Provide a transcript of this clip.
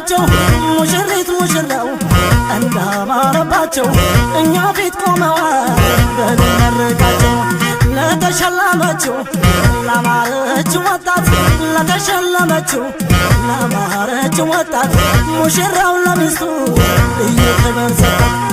እንዳማረባቸው ሙሽሪት ሙሽራው እንዳማረባቸው እኛ ፊት ቆመዋል በመረቃቸው ለተሸለመችው ላማረችው ወጣት ለተሸለመችው ላማረችው ወጣት ሙሽራው ለሚስቱ ልዩ ክብር ሰጣት